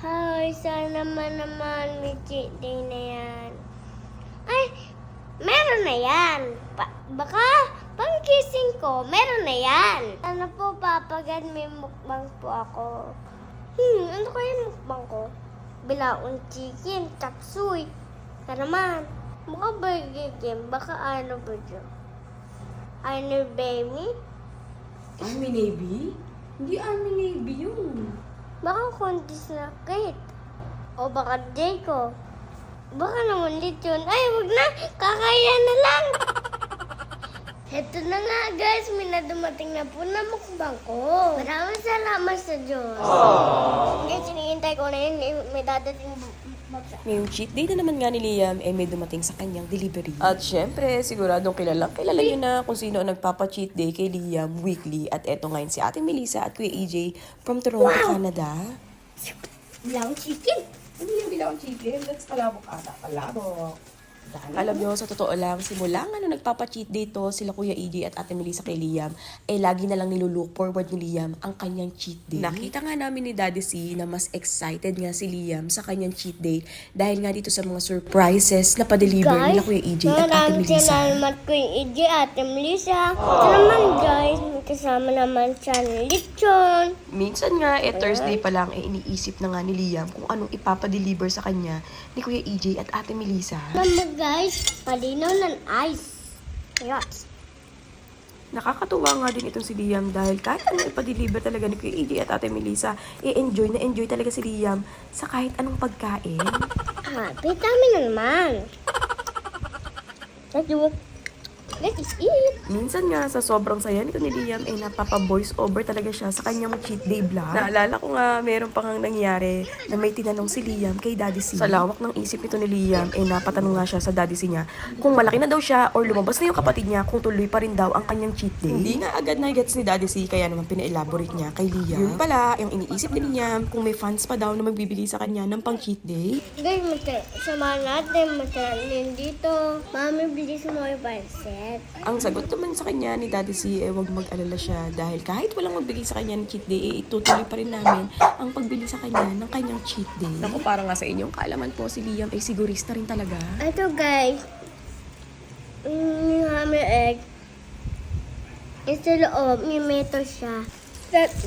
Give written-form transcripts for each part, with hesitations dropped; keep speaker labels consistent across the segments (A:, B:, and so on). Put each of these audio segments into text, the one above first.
A: Hi, sana naman may cheat day na yan. Ay, meron na yan. Baka pang-kissing ko, meron na yan. Ano po, papagad may mukbang po ako. Ano kaya mukbang ko? Bilaong chicken, chapsuy. Karaman, mukha burger game. Baka ano ba dyan? Ano, baby?
B: Army Navy? Hindi Army Navy yun.
A: Baka konti snakit. O baka Jayco. Baka naman lechon. Ay, wag na. Kakaya na lang. Heto na nga guys, may dumating na po na mukbang ko. Maraming salamat sa Diyos. Guys, hinihintay ko na yun. May dadating mukbang.
C: Ngayong cheat day na naman nga ni Liam, may dumating sa kanyang delivery. At syempre, siguradong kilala nyo na kung sino ang nagpapa-cheat day kay Liam weekly. At eto ngayon si Ate Melissa at Kuya EJ from Toronto, Canada.
A: Bilang chicken.
B: Hindi yung bilawang chicken. That's palabok ata. Palabok.
C: Alam nyo, sa totoo lang, simula nga nung nagpapa-cheat day to, sila Kuya EJ at Ate Melissa kay Liam, lagi na lang nilulook forward ni Liam ang kanyang cheat day. Nakita nga namin ni Daddy C na mas excited nga si Liam sa kanyang cheat day dahil nga dito sa mga surprises na pa-deliver nila Kuya EJ at Ate
A: maraming
C: Melissa.
A: salamat Kuya EJ at Ate Melissa. Ito naman guys, may kasama naman siya ng lechon.
C: Minsan nga, Thursday pa lang, iniisip na nga ni Liam kung anong ipapadeliver sa kanya ni Kuya EJ at Ate Melissa.
A: Naman guys, palinaw ng ice. Yes.
C: Nakakatuwa nga din itong si Liam dahil kahit anong ipa-deliver talaga ni Kuya EJ at Ate Melissa, enjoy talaga si Liam sa kahit anong pagkain.
A: Vitamin na naman. Let's eat.
C: Minsan nga, sa sobrang saya nito ni Liam, napapa-voice over talaga siya sa kanyang cheat day vlog. Naalala ko nga, meron pa ngang nangyari na may tinanong si Liam kay Daddy C. Sa lawak ng isip nito ni Liam, napatanong nga siya sa Daddy C niya kung malaki na daw siya or lumabas na yung kapatid niya kung tuloy pa rin daw ang kanyang cheat day. Hindi nga agad na-gets ni Daddy C, kaya naman pina-elaborate niya kay Liam. Yun pala, yung iniisip din niya kung may fans pa daw na magbibigay sa kanya ng pang cheat day.
A: Guys, samahan natin. Masarap dito. Mami, bilis mo yung pansit.
C: Ang sagot naman sa kanya ni Daddy C, wag mag-alala siya dahil kahit walang magbigay sa kanya ng cheat day, itutuloy pa rin namin ang pagbili sa kanya ng kanyang cheat day. Naku, para nga sa inyong kaalaman po, si Liam ay sigurista rin talaga.
A: Ito guys, yung hammer egg. Sa loob, may meto siya.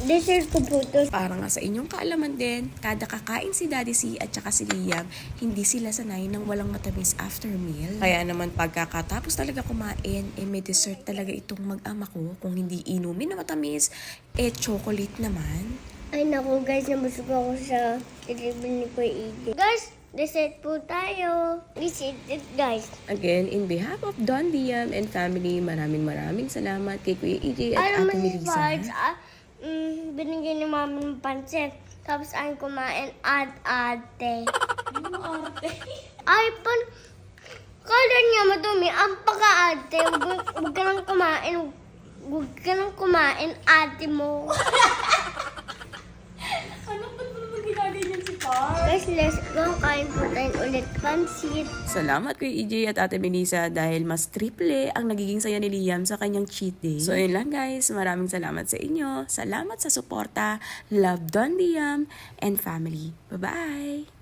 A: Dessert ko po ito.
C: Para nga sa inyong kaalaman din, kada kakain si Daddy C at saka si Liam, hindi sila sanay ng walang matamis after meal. Kaya naman pagkakatapos talaga kumain, may dessert talaga itong mag-ama ko. Kung hindi inumin na matamis, chocolate naman.
A: Ay naku guys, nabusog ako sa delivery ni Kuya EJ. Guys, dessert po tayo. This is it guys.
C: Again, in behalf of Don Liam and family, maraming salamat kay Kuya EJ at Ate Melissa.
A: Binigyan ni mami ng pansit. Tapos ay kumain at ate.
B: Ano arte?
A: Ay, kala niya madumi. Ang paka-ate. Huwag ka nang kumain. Huwag ka nang kumain, ate mo.
B: Ano ba't mo naman ginaganyan si Par?
A: Guys, let's go. Kain po tayo ulit pansit.
C: Salamat kay EJ at Ate Melissa dahil mas triple ang nagiging saya ni Liam sa kanyang cheat day. So yun lang guys, maraming salamat sa inyo. Salamat sa suporta. Love Don Liam and family. Bye-bye!